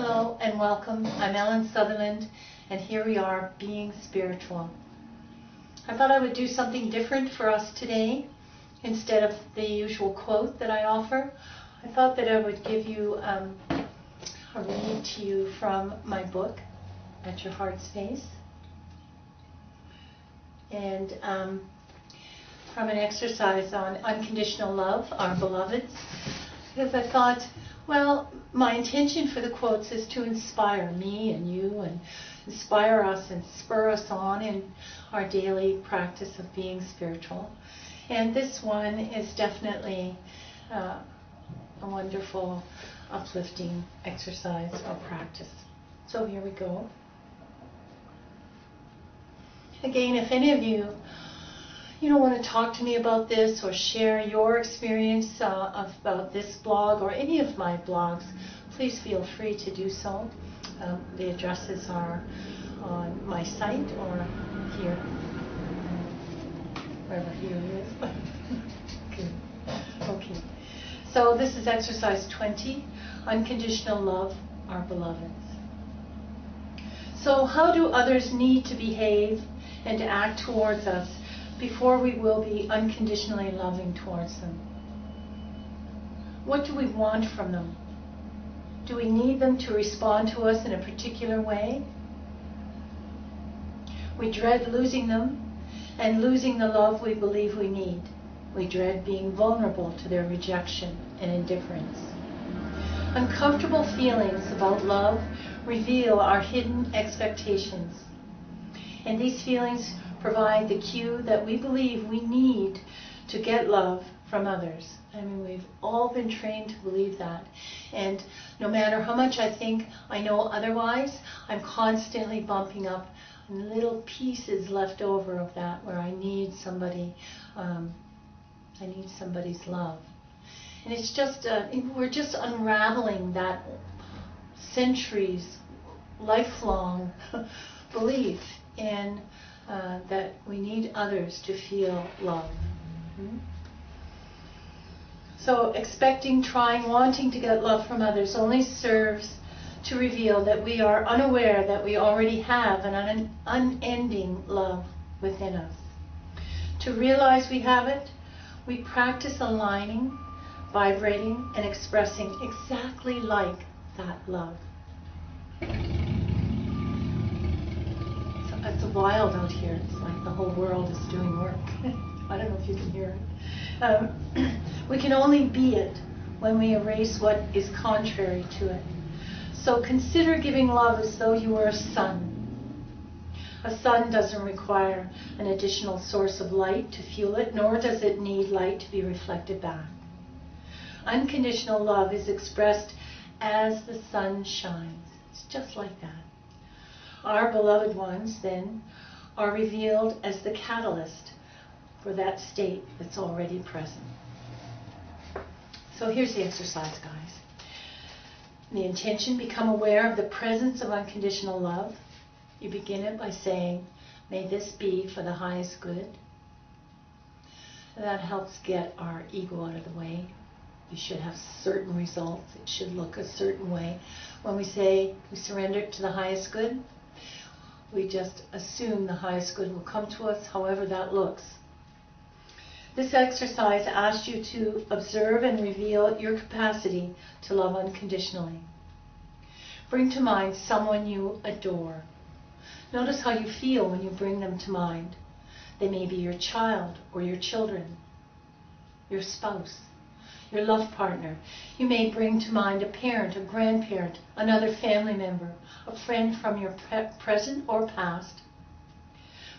Hello and welcome. I'm Ellen Sutherland, and here we are, Being Spiritual. I thought I would do something different for us today. Instead of the usual quote that I offer, I thought that I would give you a read to you from my book, At Your Heart's Space, and from an exercise on unconditional love, our beloveds, because I thought, well, my intention for the quotes is to inspire me and you and inspire us and spur us on in our daily practice of being spiritual. And this one is definitely a wonderful, uplifting exercise or practice. So here we go. Again, if any of you want to talk to me about this or share your experience about this blog or any of my blogs, please feel free to do so. The addresses are on my site or here, wherever here is. Good. Okay. So this is exercise 20, Unconditional Love, Our Beloveds. So how do others need to behave and to act towards us before we will be unconditionally loving towards them? What do we want from them? Do we need them to respond to us in a particular way? We dread losing them and losing the love we believe we need. We dread being vulnerable to their rejection and indifference. Uncomfortable feelings about love reveal our hidden expectations. And these feelings provide the cue that we believe we need to get love from others. I mean, we've all been trained to believe that. And no matter how much I think I know otherwise, I'm constantly bumping up little pieces left over of that where I need somebody, I need somebody's love. And it's just, we're just unraveling that centuries, lifelong belief in that we need others to feel love. So expecting, trying, wanting to get love from others only serves to reveal that we are unaware that we already have an unending love within us. To realize we have it, we practice aligning, vibrating, and expressing exactly like that love. It's wild out here. It's like the whole world is doing work. I don't know if you can hear it. We can only be it when we erase what is contrary to it. So consider giving love as though you were a sun. A sun doesn't require an additional source of light to fuel it, nor does it need light to be reflected back. Unconditional love is expressed as the sun shines. It's just like that. Our beloved ones, then, are revealed as the catalyst for that state that's already present. So here's the exercise, guys. The intention: become aware of the presence of unconditional love. You begin it by saying, may this be for the highest good. And that helps get our ego out of the way. We should have certain results. It should look a certain way. When we say we surrender to the highest good, we just assume the highest good will come to us, however that looks. This exercise asks you to observe and reveal your capacity to love unconditionally. Bring to mind someone you adore. Notice how you feel when you bring them to mind. They may be your child or your children, your spouse, your love partner. You may bring to mind a parent, a grandparent, another family member, a friend from your present or past.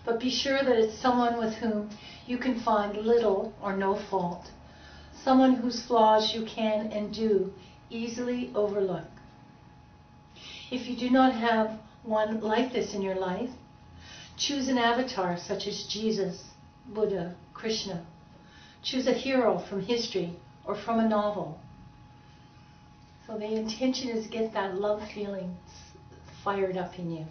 But be sure that it's someone with whom you can find little or no fault, someone whose flaws you can and do easily overlook. If you do not have one like this in your life, choose an avatar such as Jesus, Buddha, Krishna. Choose a hero from history or from a novel. So the intention is to get that love feeling fired up in you.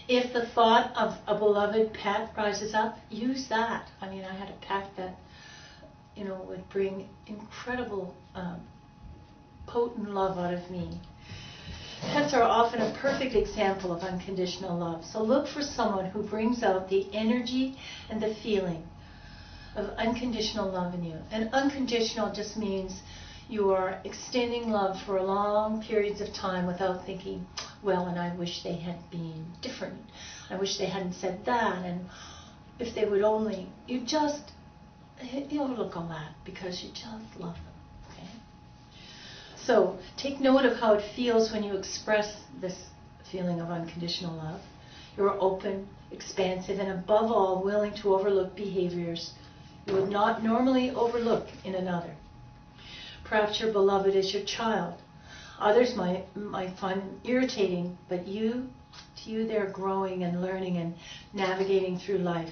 If the thought of a beloved pet rises up, use that. I mean, I had a pet that, would bring incredible, potent love out of me. Pets are often a perfect example of unconditional love. So look for someone who brings out the energy and the feeling of unconditional love in you. And unconditional just means you are extending love for long periods of time without thinking, well, and I wish they had been different. I wish they hadn't said that. And if they would only, you overlook all that because you just love them. Okay? So take note of how it feels when you express this feeling of unconditional love. You're open, expansive, and above all, willing to overlook behaviors you would not normally overlook in another. Perhaps your beloved is your child. Others might find them irritating, but to you they're growing and learning and navigating through life.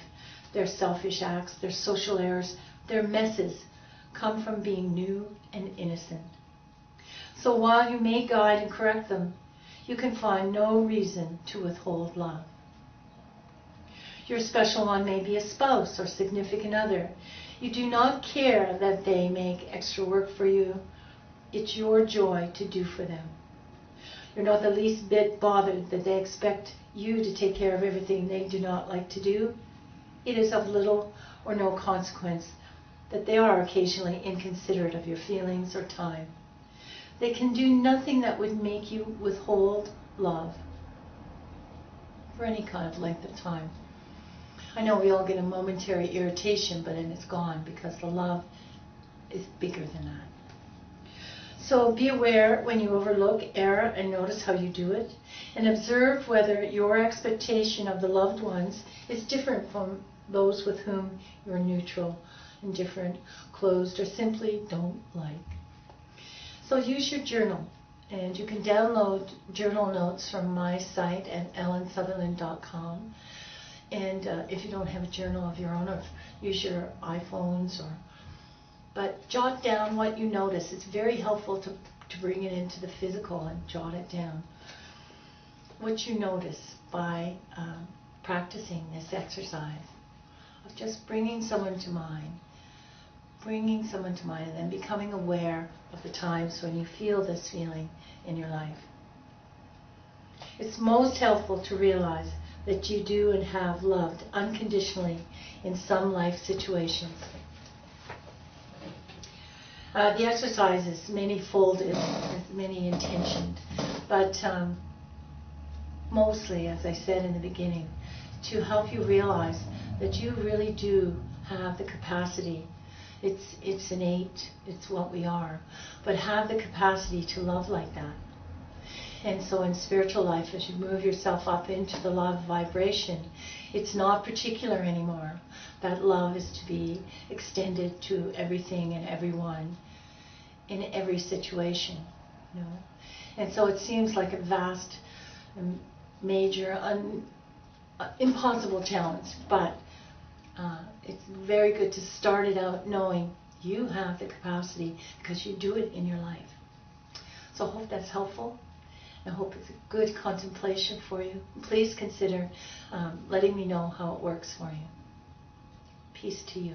Their selfish acts, their social errors, their messes come from being new and innocent. So while you may guide and correct them, you can find no reason to withhold love. Your special one may be a spouse or significant other. You do not care that they make extra work for you. It's your joy to do for them. You're not the least bit bothered that they expect you to take care of everything they do not like to do. It is of little or no consequence that they are occasionally inconsiderate of your feelings or time. They can do nothing that would make you withhold love for any kind of length of time. I know we all get a momentary irritation, but then it's gone because the love is bigger than that. So be aware when you overlook error and notice how you do it, and observe whether your expectation of the loved ones is different from those with whom you're neutral, indifferent, closed, or simply don't like. So use your journal, and you can download journal notes from my site at ellensutherland.com. And if you don't have a journal of your own, or use your iPhones, but jot down what you notice. It's very helpful to bring it into the physical and jot it down. What you notice by practicing this exercise of just bringing someone to mind, and then becoming aware of the times when you feel this feeling in your life. It's most helpful to realize that you do and have loved unconditionally in some life situations. The exercise is many-folded, many-intentioned, but mostly, as I said in the beginning, to help you realize that you really do have the capacity. It's innate, it's what we are, but have the capacity to love like that. And so in spiritual life, as you move yourself up into the love vibration, it's not particular anymore. That love is to be extended to everything and everyone in every situation. You know? And so it seems like a vast, major, impossible challenge, but it's very good to start it out knowing you have the capacity because you do it in your life. So I hope that's helpful. I hope it's a good contemplation for you. Please consider letting me know how it works for you. Peace to you.